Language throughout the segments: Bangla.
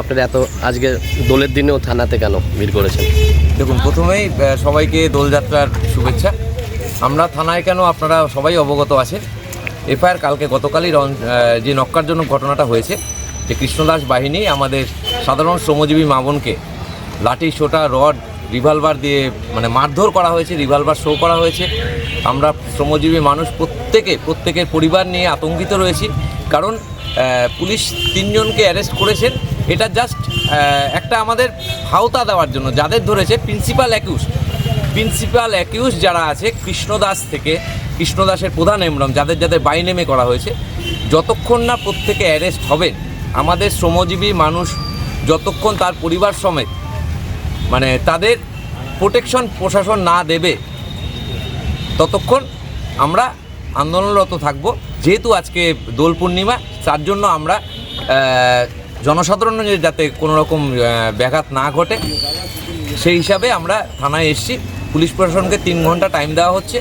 আপনারা এত আজকে দোলের দিনেও থানাতে কেন ভিড় করেছেন? দেখুন, প্রথমেই সবাইকে দোলযাত্রার শুভেচ্ছা। আমরা থানায় কেন আপনারা সবাই অবগত আছেন। এফআইআর কালকে গতকালই যে নক্কারজনক ঘটনাটা হয়েছে, যে কৃষ্ণদাস বাহিনী আমাদের সাধারণ শ্রমজীবী মা বোনকে লাঠি সোটা রড রিভলভার দিয়ে মারধর করা হয়েছে, রিভলভার শো করা হয়েছে। আমরা শ্রমজীবী মানুষ প্রত্যেকের পরিবার নিয়ে আতঙ্কিত রয়েছি। কারণ পুলিশ 3 জনকে অ্যারেস্ট করেছেন, এটা জাস্ট একটা আমাদের ভাওতা দেওয়ার জন্য। যাদের ধরেছে প্রিন্সিপাল অ্যাকিউজ যারা আছে কৃষ্ণদাসের প্রধান এমরম, যাদের বাই নেমে করা হয়েছে, যতক্ষণ না প্রত্যেকে অ্যারেস্ট হবেন, আমাদের শ্রমজীবী মানুষ যতক্ষণ তার পরিবার সমেত তাদের প্রোটেকশন প্রশাসন না দেবে, ততক্ষণ আমরা আন্দোলনরত থাকব। যেহেতু আজকে দোল পূর্ণিমা, তার জন্য আমরা জনসাধারণের যাতে কোনো রকম ব্যাঘাত না ঘটে, সেই হিসাবে আমরা থানায় এসেছি। পুলিশ প্রশাসনকে 3 ঘন্টা টাইম দেওয়া হচ্ছে।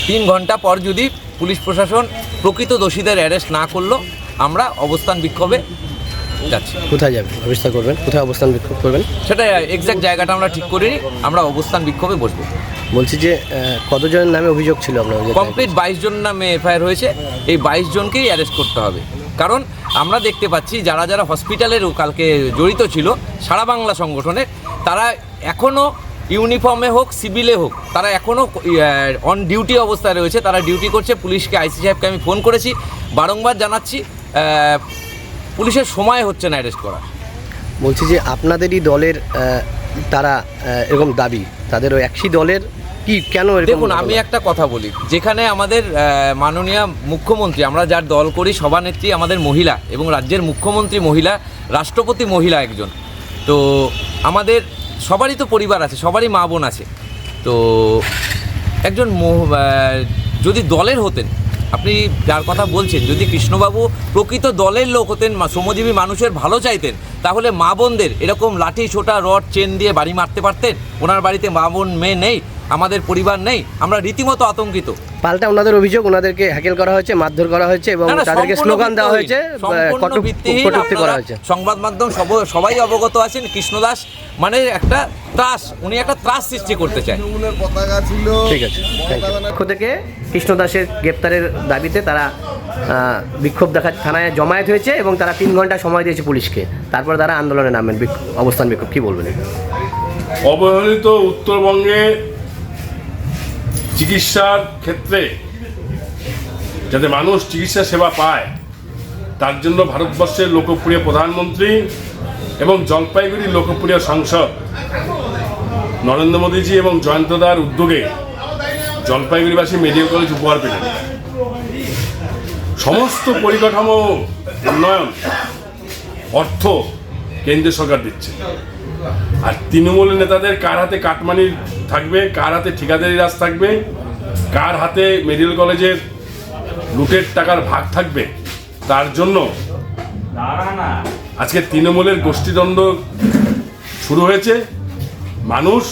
3 ঘন্টা পর যদি পুলিশ প্রশাসন প্রকৃত দোষীদের অ্যারেস্ট না করলো, আমরা অবস্থান বিক্ষোভে যাচ্ছি। কোথায় যাবেন, আবিষ্কার করবেন, কোথায় অবস্থান বিক্ষোভ করবেন? সেটা এক্স্যাক্ট জায়গাটা আমরা ঠিক করিনি, আমরা অবস্থান বিক্ষোভে বসবো। বলছি যে কতজনের নামে অভিযোগ ছিল আপনার? কমপ্লিট 22 জন নামে এফআইআর হয়েছে। এই 22 জনকেই অ্যারেস্ট করতে হবে। কারণ আমরা দেখতে পাচ্ছি যারা হসপিটালেরও কালকে জড়িত ছিল সারা বাংলা সংগঠনের, তারা এখনও ইউনিফর্মে হোক সিভিলে হোক, তারা এখনও অন ডিউটি অবস্থায় রয়েছে, তারা ডিউটি করছে। পুলিশকে, আইসি সাহেবকে আমি ফোন করেছি, বারংবার জানাচ্ছি, পুলিশের সময় হচ্ছে না অ্যারেস্ট করা। বলছি যে আপনাদেরই দলের তারা এরকম দাবি, তাদের ওই একই দলের কি কেন? দেখুন, আমি একটা কথা বলি, যেখানে আমাদের মাননীয় মুখ্যমন্ত্রী, আমরা যার দল করি, সভানেত্রী আমাদের মহিলা, এবং রাজ্যের মুখ্যমন্ত্রী মহিলা, রাষ্ট্রপতি মহিলা একজন। তো আমাদের সবারই তো পরিবার আছে, সবারই মা বোন আছে। তো একজন যদি দলের হতেন, আপনি যার কথা বলছেন, যদি কৃষ্ণবাবু প্রকৃত দলের লোক হতেন, শ্রমজীবী মানুষের ভালো চাইতেন, তাহলে মা বোনদের এরকম লাঠি ছোটা রড চেন দিয়ে বাড়ি মারতে পারতেন। ওনার বাড়িতে মা বোন মেয়ে নেই, আমাদের পরিবার নেই, আমরা রীতিমতো আতঙ্কিত। পাল্টা ওনাদের অভিযোগ, ওনাদেরকে হ্যাকেল করা হয়েছে, মারধর করা হয়েছে এবং তাদেরকে স্লোগান দেওয়া হয়েছে, কটূক্তি করা হয়েছে। সংবাদ মাধ্যম সবাই অবগত আছেন, কৃষ্ণদাস একটা ত্রাস, উনি একটা ত্রাস সৃষ্টি করতে চায়। ঠিক আছে, পক্ষ থেকে কৃষ্ণদাসের গ্রেপ্তারের দাবিতে তারা বিক্ষোভ থানায় জমায়েত হয়েছে এবং তারা 3 ঘন্টা সময় দিয়েছে পুলিশকে। তারপর তারা আন্দোলনে নামেন, অবস্থান বিক্ষোভ। কী বলবেন? অবহেলিত উত্তরবঙ্গে চিকিৎসার ক্ষেত্রে যাতে মানুষ চিকিৎসা সেবা পায়, তার জন্য ভারতবর্ষের লোকপ্রিয় প্রধানমন্ত্রী এবং জলপাইগুড়ির লোকপ্রিয় সাংসদ নরেন্দ্র মোদীজি এবং জয়ন্তদার উদ্যোগে জলপাইগুড়িবাসী মেডিকেল কলেজ উপহার পেলেন। সমস্ত পরিকাঠামো উন্নয়ন অর্থ কেন্দ্রীয় সরকার দিচ্ছে। আর তৃণমূল নেতাদের কার হাতে কাটমানি থাকবে, কার হাতে ঠিকাদারি রাজ থাকবে, কার হাতে মেডিকেল কলেজের লুটের টাকার ভাগ থাকবে, তার জন্য আজকে তৃণমূলের গোষ্ঠীদ্বন্দ্ব শুরু হয়েছে। মানুষ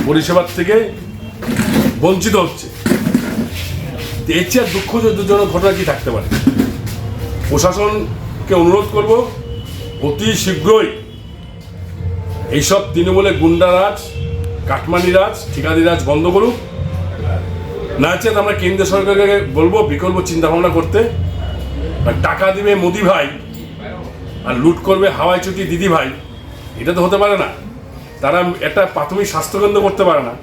পরিষেবার থেকে বঞ্চিত হচ্ছে। এর চেয়ে দুঃখজনক ঘটনা কি থাকতে পারে? প্রশাসনকে অনুরোধ করব, অতি শীঘ্রই এইসব তৃণমূলের গুন্ডারাজ, কাটমানিরাজ, ঠিকাদিরাজ বন্ধ করুক। না চেয়ে আমরা কেন্দ্র সরকারকে বলবো বিকল্প চিন্তাভাবনা করতে। টাকা দিবে মোদি ভাই আর লুট করবে হাওয়াই চটি দিদি ভাই, এটা তো হতে পারে না। তারা একটা প্রাথমিক স্বাস্থ্যকেন্দ্র করতে পারে না,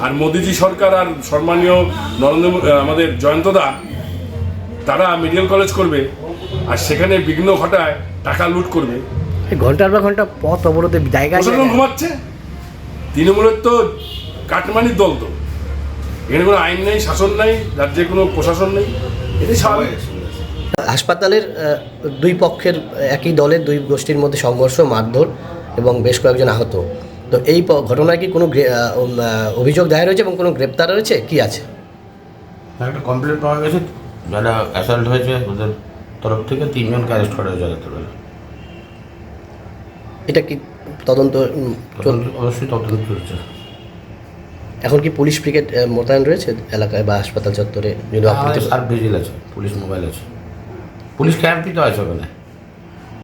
আর মোদিজি সরকার আর সম্মানীয় আমাদের জয়ন্তদা, তারা মেডিকেল কলেজ করবে আর সেখানে বিঘ্ন ঘটায় টাকা লুট করবে। ঘন্টার পর ঘন্টা পথ অবরোধের জায়গায় ঘুমাচ্ছে। তৃণমূলের তো কাটমানির দল, তো এখানে কোনো আইন নেই, শাসন নেই, রাজ্যে কোনো প্রশাসন নেই, এটাই স্বাভাবিক। হাসপাতালের 2 পক্ষের, একই দলের 2 গোষ্ঠীর মধ্যে সংঘর্ষ, মারধর এবং বেশ কয়েকজন আহত। তো এই ঘটনায় কি কোনো অভিযোগ দায়ের হয়েছে এবং কোনো গ্রেপ্তার হয়েছে? কি আছে? একটা কমপ্লেন পাওয়া গেছে, যারা অ্যাসাল্ট হয়েছে ওদের তরফ থেকে 3 জনকে অ্যারেস্ট করা হয়েছে। এটা কি তদন্ত? অবশ্যই তদন্ত চলছে। এখন কি পুলিশ ব্রিগেড মোতায়েন রয়েছে এলাকায় বা হাসপাতাল চত্বরে? আর ভিজিল আছে, পুলিশ মোবাইল আছে, পুলিশ ক্যাম্পই তো আছে ওখানে।